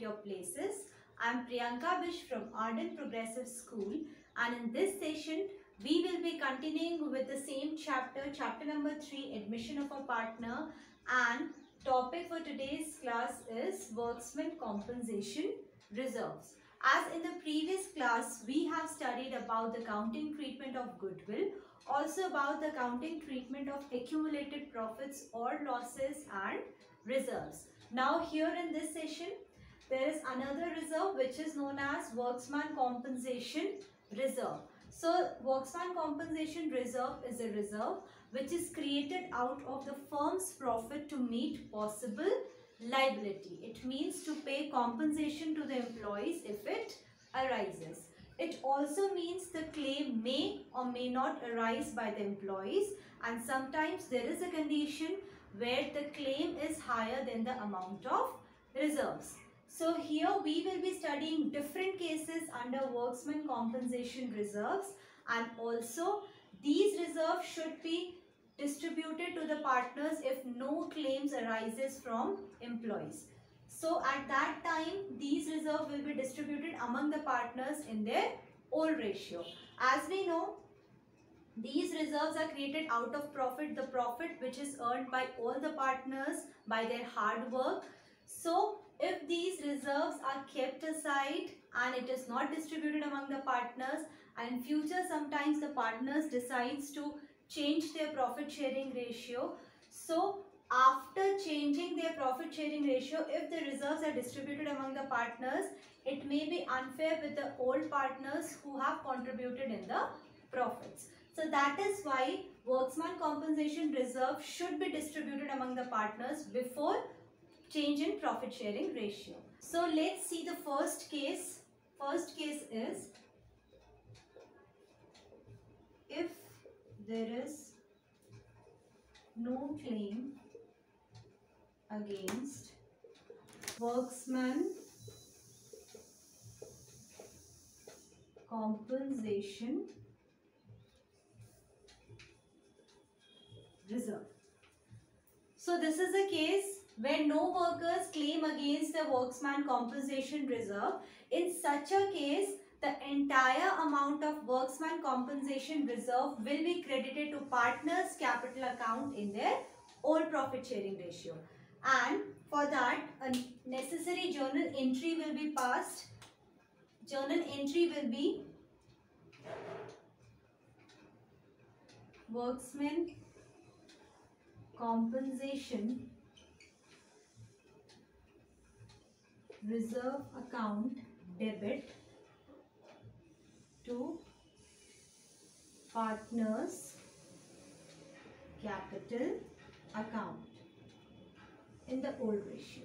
your places. I am Priyanka Bish from Arden Progressive School, and in this session we will be continuing with the same chapter, chapter number 3, admission of a partner, and topic for today's class is worksman compensation reserves. As in the previous class, we have studied about the accounting treatment of goodwill, also about the accounting treatment of accumulated profits or losses and reserves. Now here in this session, there is another reserve which is known as worksman compensation reserve. So worksman compensation reserve is a reserve which is created out of the firm's profit to meet possible liability. It means to pay compensation to the employees if it arises. It also means the claim may or may not arise by the employees, and sometimes there is a condition where the claim is higher than the amount of reserves. So here we will be studying different cases under worksman compensation reserves, and also these reserves should be distributed to the partners if no claims arises from employees. So at that time these reserves will be distributed among the partners in their old ratio. As we know, these reserves are created out of profit, the profit which is earned by all the partners by their hard work. So if these reserves are kept aside and it is not distributed among the partners, and in future sometimes the partners decides to change their profit sharing ratio. So after changing their profit sharing ratio, if the reserves are distributed among the partners, it may be unfair with the old partners who have contributed in the profits. So that is why worksman compensation reserve should be distributed among the partners before change in profit sharing ratio. So let's see the first case. First case is if there is no claim against worksman compensation reserve. So this is a case where no workers claim against the worksman compensation reserve. In such a case, the entire amount of worksman compensation reserve will be credited to partners' capital account in their old profit sharing ratio. And for that, a necessary journal entry will be passed. Journal entry will be worksman compensation reserve account debit to partners capital account in the old ratio.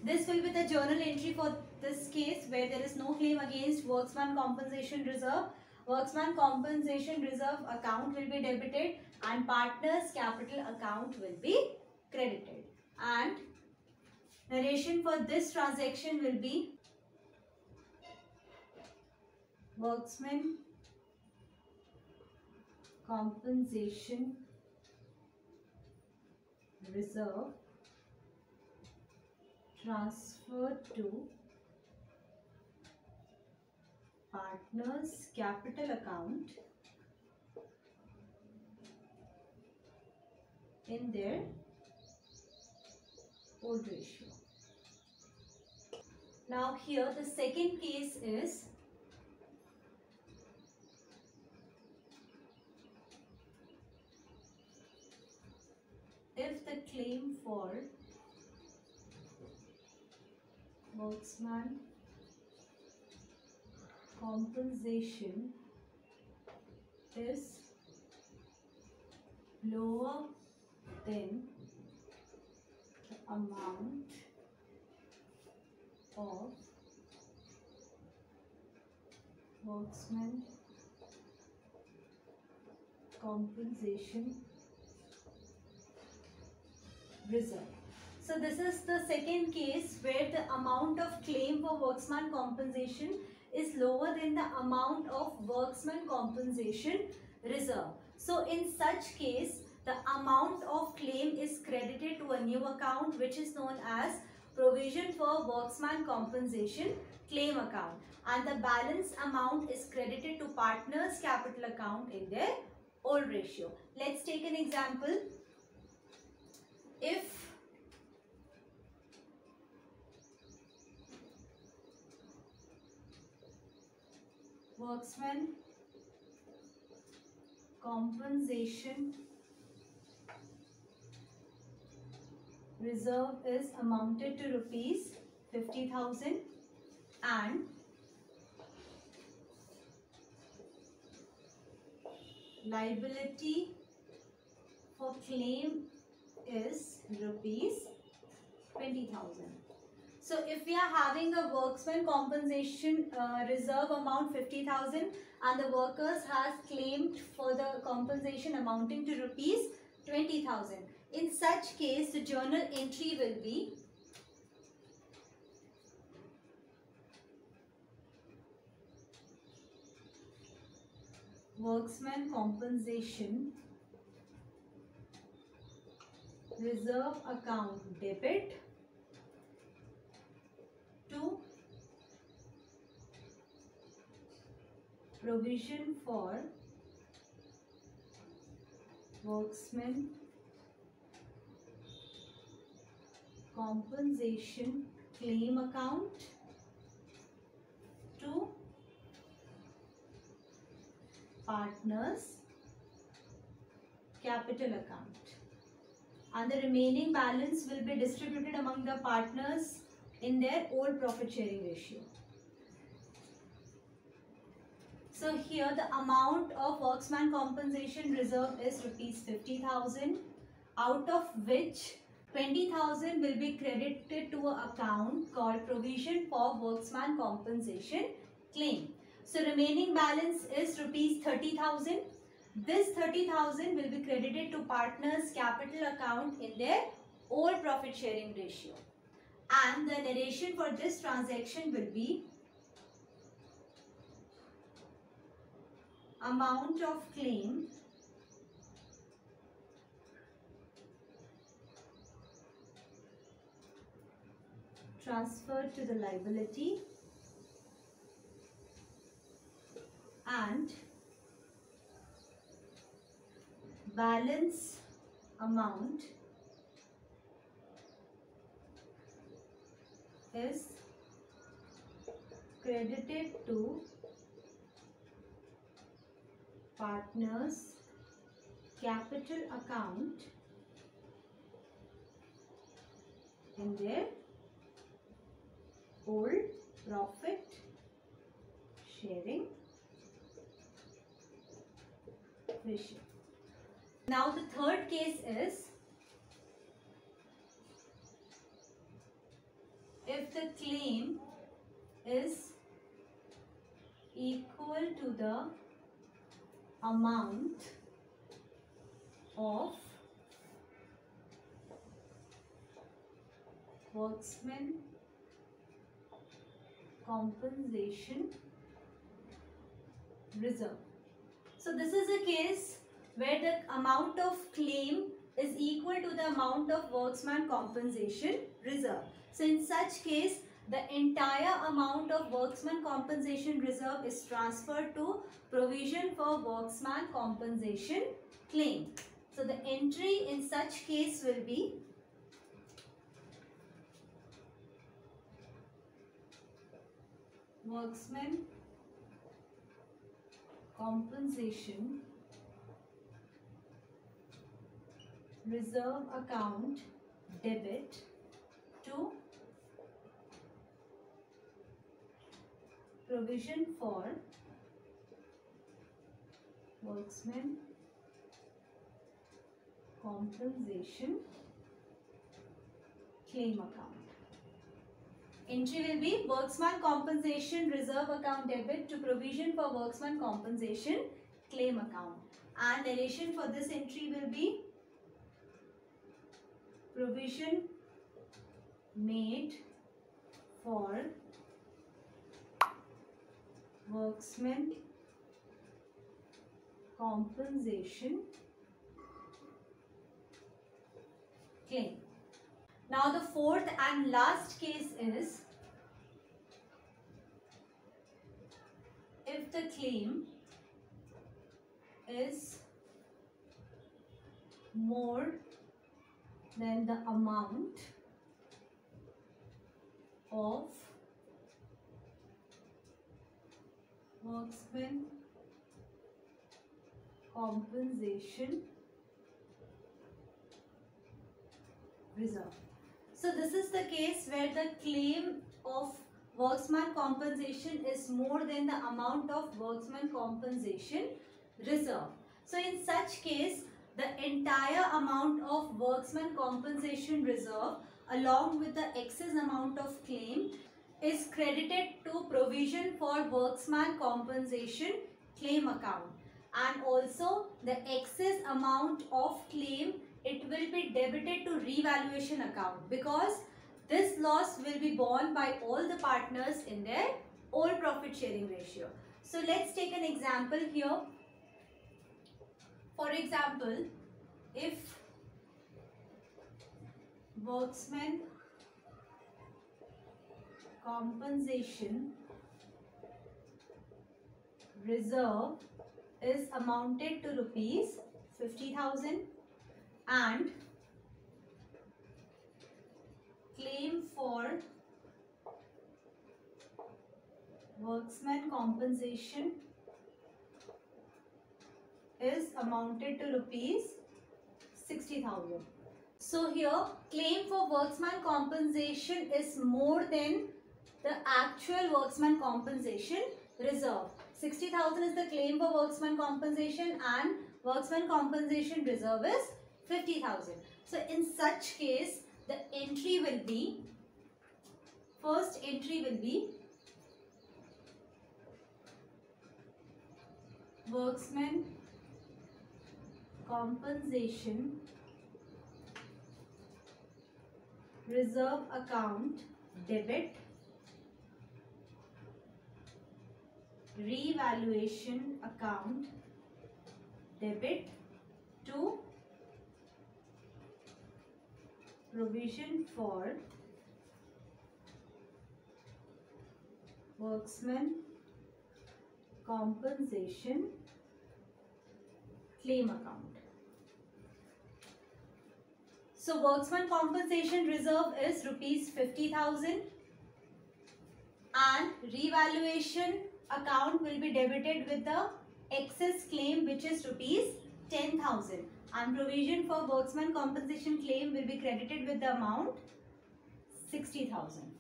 This will be the journal entry for this case where there is no claim against worksman compensation reserve. Worksman compensation reserve account will be debited and partners capital account will be credited. And narration for this transaction will be worksman compensation reserve transferred to partners capital account in their old ratio. Now here the second case is if the claim for worksman compensation is lower than the amount of worksman compensation reserve. So this is the second case where the amount of claim for worksman compensation is lower than the amount of worksman compensation reserve. So in such case, the amount of claim is credited to a new account which is known as provision for worksman compensation claim account, and the balance amount is credited to partners capital account in their old ratio. Let's take an example. If worksman compensation reserve is amounted to rupees 50,000 and liability for claim is rupees 20,000. So if we are having a worksman compensation reserve amount 50,000 and the workers has claimed for the compensation amounting to rupees 20,000. In such case, the journal entry will be worksman compensation reserve account debit to provision for worksman compensation claim account to partners capital account, and the remaining balance will be distributed among the partners in their old profit sharing ratio. So here the amount of worksman compensation reserve is rupees 50,000, out of which 20,000 will be credited to an account called provision for worksman compensation claim. So remaining balance is rupees 30,000. This 30,000 will be credited to partners capital account in their old profit sharing ratio. And the narration for this transaction will be amount of claim transferred to the liability and balance amount is credited to partners capital account in their old profit sharing ratio. Now the third case is if the claim is equal to the amount of worksman compensation reserve. So this is a case where the amount of claim is equal to the amount of worksman compensation reserve. So in such case, the entire amount of worksman compensation reserve is transferred to provision for worksman compensation claim. So the entry in such case will be worksman compensation reserve account debit to provision for worksman compensation claim account. Entry will be worksman compensation reserve account debit to provision for worksman compensation claim account. And narration for this entry will be provision made for worksman compensation claim. Now the fourth and last case is if the claim is more than the amount of workman compensation reserve. So this is the case where the claim of workman compensation is more than the amount of workman compensation reserve. So in such case, the entire amount of workman compensation reserve along with the excess amount of claim is credited to provision for workman compensation claim account, and also the excess amount of claim, it will be debited to revaluation account, because this loss will be borne by all the partners in their all profit sharing ratio. So let's take an example here. For example, if workman compensation reserve is amounted to rupees 50,000 and claim for workman compensation is amounted to rupees 60,000. So here claim for workman compensation is more than the actual workman compensation reserve. 60,000 is the claim for workman compensation and workman compensation reserve is 50,000. So in such case, the entry will be, first entry will be workman compensation reserve account debit revaluation account debit to provision for workman compensation claim account. So workman compensation reserve is rupees 50,000 and revaluation account will be debited with the excess claim, which is rupees 10,000, and provision for workman compensation claim will be credited with the amount 60,000.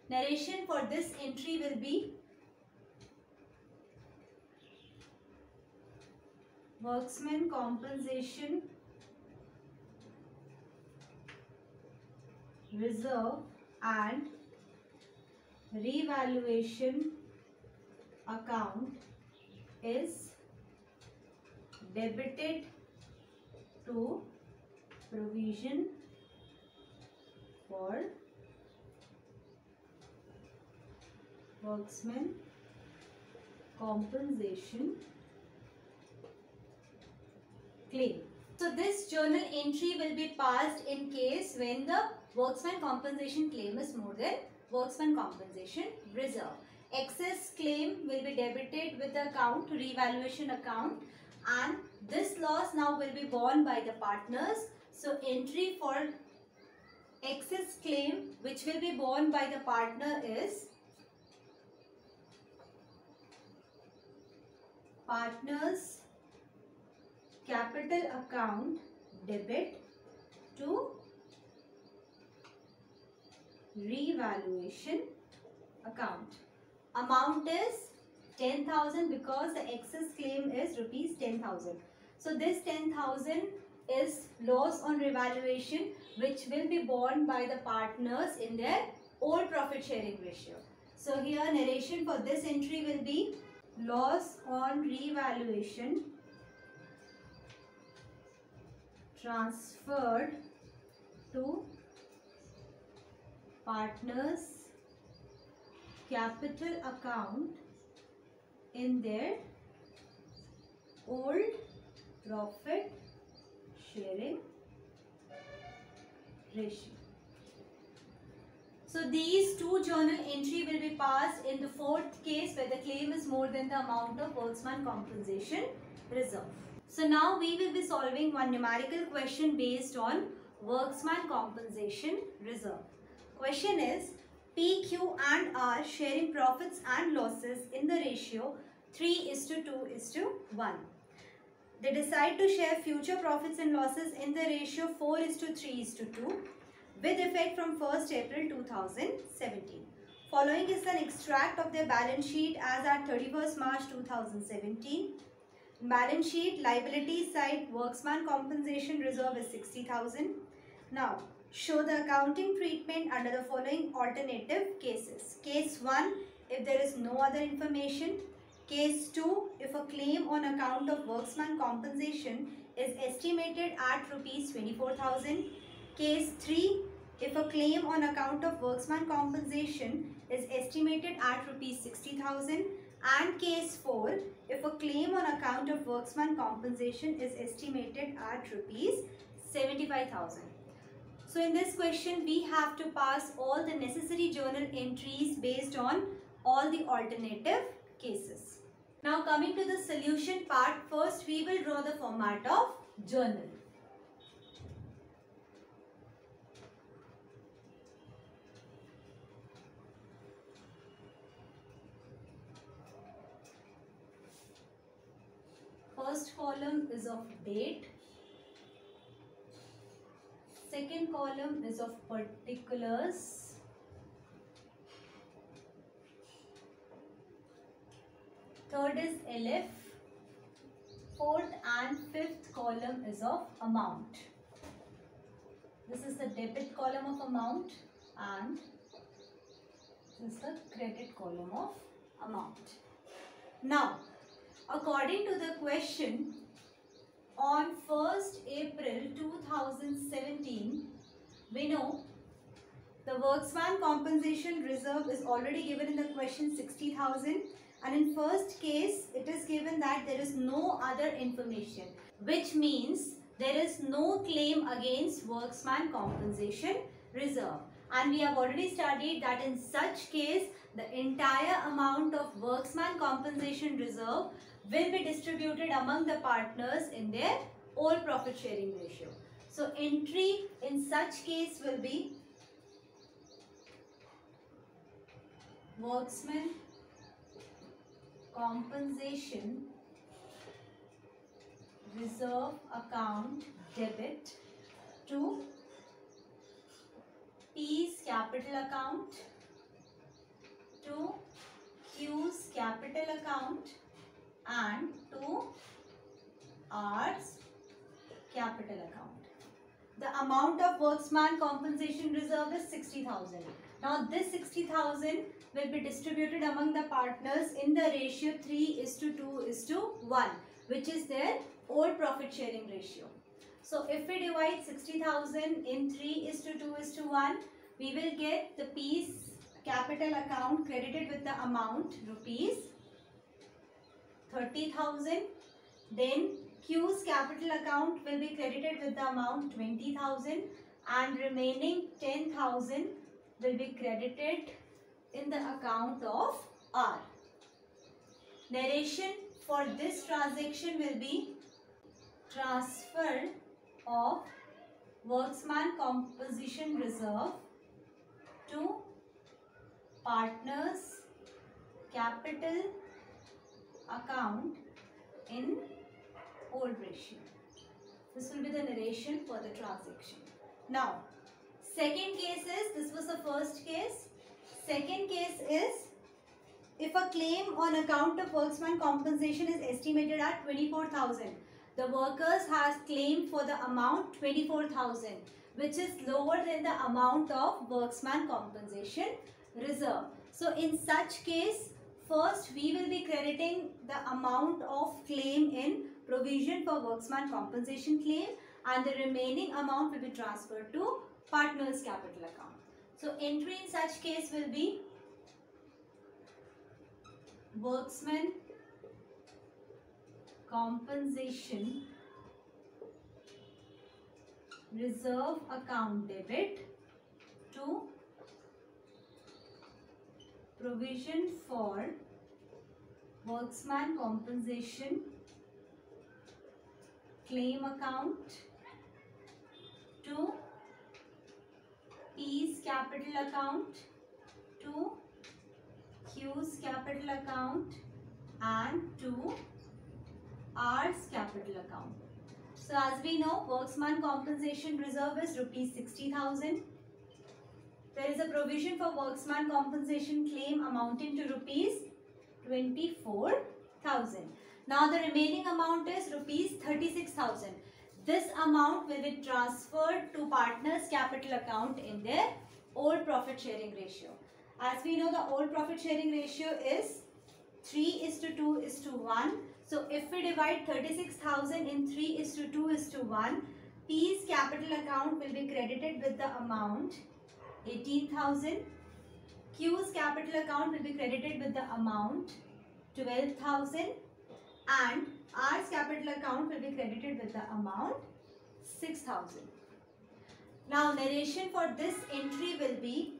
Narration for this entry will be workman compensation reserve and revaluation account is debited to provision for workman compensation claim. So this journal entry will be passed in case when the workman compensation claim is more than workman compensation reserve. Excess claim will be debited with the account to revaluation account, and this loss now will be borne by the partners. So entry for excess claim which will be borne by the partner is partners capital account debit to revaluation account. Amount is 10,000 because the excess claim is rupees 10,000. So this 10,000 is loss on revaluation which will be borne by the partners in their all profit sharing ratio. So here narration for this entry will be loss on revaluation transferred to partners capital account in their old profit sharing ratio. So these two journal entry will be passed in the fourth case where the claim is more than the amount of worksman compensation reserve. So now we will be solving one numerical question based on worksman compensation reserve. Question is, P, Q and R sharing profits and losses in the ratio 3:2:1. They decide to share future profits and losses in the ratio 4:3:2 with effect from 1st April 2017. Following is an extract of their balance sheet as at 31st March 2017. Balance sheet liability side worksman compensation reserve is 60,000. Now show the accounting treatment under the following alternative cases. Case 1, if there is no other information. Case 2, if a claim on account of worksman compensation is estimated at rupees 24,000. Case 3, if a claim on account of worksman compensation is estimated at rupees 60,000. And case 4, if a claim on account of worksman compensation is estimated at rupees 75,000. So in this question, we have to pass all the necessary journal entries based on all the alternative cases. Now coming to the solution part, first we will draw the format of journal. First column is of date. Second column is of particulars. Third is LF. Fourth and fifth column is of amount. This is the debit column of amount and this is the credit column of amount. Now, according to the question, on 1st April 2017, we know the worksman compensation reserve is already given in the question 60,000, and in first case it is given that there is no other information, which means there is no claim against worksman compensation reserve. And we have already studied that in such case the entire amount of worksman compensation reserve will be distributed among the partners in their all profit sharing ratio. So entry in such case will be worksman compensation reserve account debit to P's capital account to Q's capital account and to R's capital account. The amount of worksman compensation reserve is 60,000. Now this 60,000 will be distributed among the partners in the ratio 3:2:1, which is their all profit sharing ratio. So if we divide 60,000 in 3:2:1, we will get the P's capital account credited with the amount rupees 30,000. Then Q's capital account will be credited with the amount 20,000 and remaining 10,000 will be credited in the account of R. Narration for this transaction will be transfer of worksman compensation reserve to partners capital account in old ratio. This will be the narration for the transaction. Now, second case is, this was the first case. Second case is, if a claim on account of worksman compensation is estimated at 24,000, the workers has claimed for the amount 24,000, which is lower than the amount of worksman compensation reserve. So in such case, first we will be crediting the amount of claim in provision for worksman compensation claim, and the remaining amount will be transferred to partners capital account. So entry in such case will be worksman compensation reserve account debit to provision for worksman compensation claim account to P's capital account to Q's capital account and to R's capital account. So as we know, worksman compensation reserve is rupees 60,000. There is a provision for worksman compensation claim amounting to rupees 24,000. Now the remaining amount is rupees 36,000. This amount will be transferred to partners' capital account in their old profit sharing ratio. As we know, the old profit sharing ratio is 3:2:1. So if we divide 36,000 in 3:2:1, P's capital account will be credited with the amount 18,000. Q's capital account will be credited with the amount 12,000 and R's capital account will be credited with the amount 6,000. Now narration for this entry will be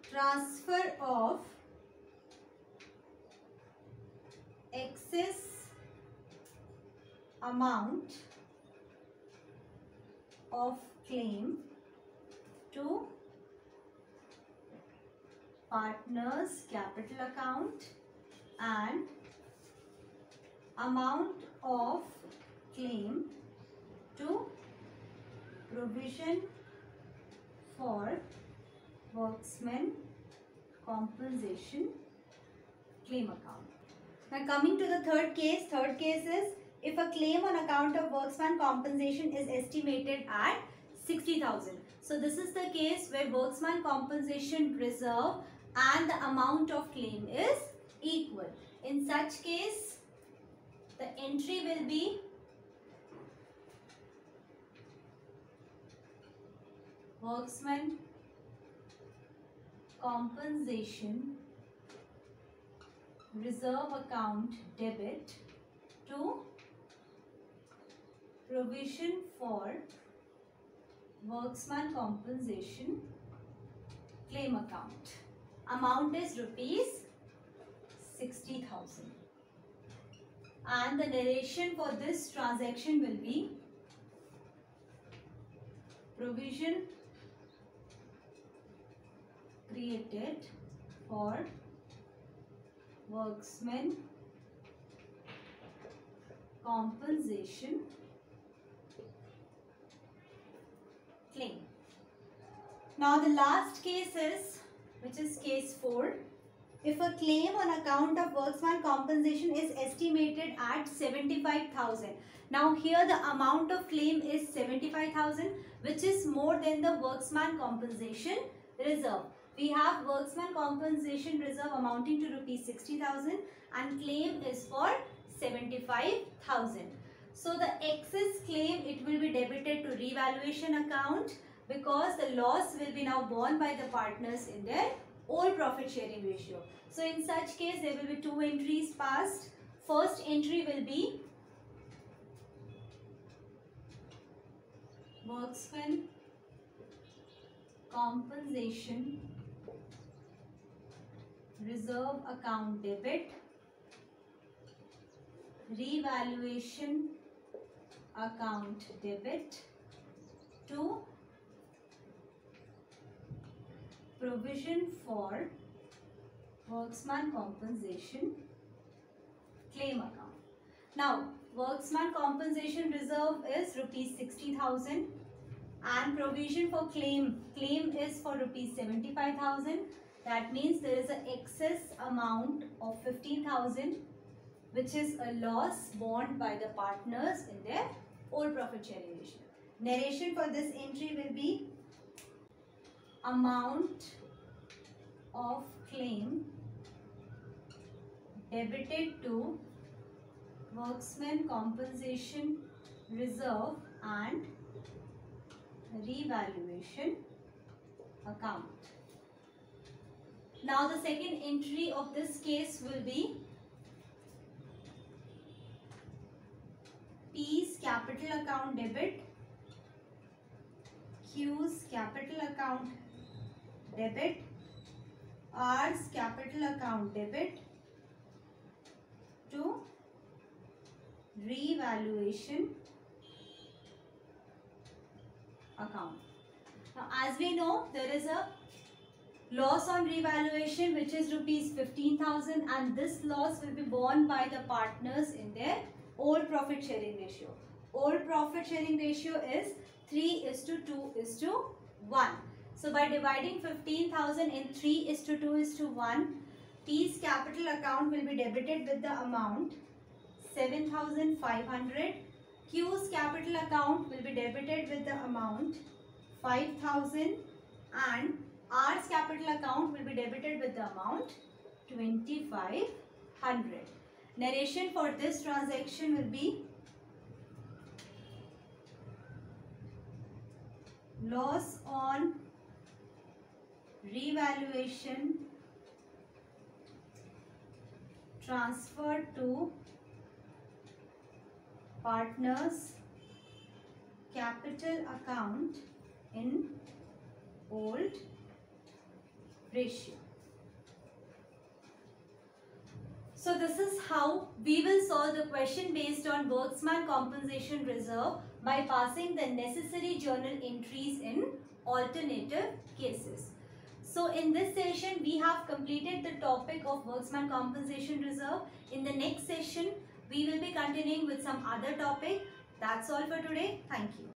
transfer of excess amount of claim to partners capital account and amount of claim to provision for worksman compensation claim account. Now coming to the third case is if a claim on account of worksman compensation is estimated at 60,000. So this is the case where worksman compensation reserve and the amount of claim is equal. In such case, the entry will be worksman compensation reserve account debit to provision for worksman compensation claim account. Amount is rupees 60,000. And the narration for this transaction will be provision created for worksman compensation claim. Now the last case is, which is case 4. If a claim on account of worksman compensation is estimated at 75,000. Now here the amount of claim is 75,000, which is more than the worksman compensation reserve. We have worksman compensation reserve amounting to rupees 60,000 and claim is for 75,000. So the excess claim, it will be debited to revaluation account because the loss will be now borne by the partners in their old profit sharing ratio. So in such case, there will be two entries passed. First entry will be worksman compensation reserve account debit, revaluation account debit to provision for worksman compensation claim account. Now, worksman compensation reserve is rupees 60,000 and provision for claim is for rupees 75,000. That means there is an excess amount of 15,000 which is a loss borne by the partners in their old profit sharing ratio. Narration for this entry will be amount of claim debited to worksman compensation reserve and revaluation account. Now the second entry of this case will be P's capital account debit Q's capital account debit, R's capital account debit to revaluation account. Now, as we know, there is a loss on revaluation which is rupees 15,000, and this loss will be borne by the partners in their old profit sharing ratio. Old profit sharing ratio is 3:2:1. So by dividing 15,000 in 3:2:1, P's capital account will be debited with the amount 7,500. Q's capital account will be debited with the amount 5,000, and R's capital account will be debited with the amount 2,500. Narration for this transaction will be loss on revaluation transferred to partners capital account in old ratio. So this is how we will solve the question based on Worksman compensation reserve by passing the necessary journal entries in alternative cases. So in this session we have completed the topic of Worksman compensation reserve. In the next session we will be continuing with some other topic. That's all for today. Thank you.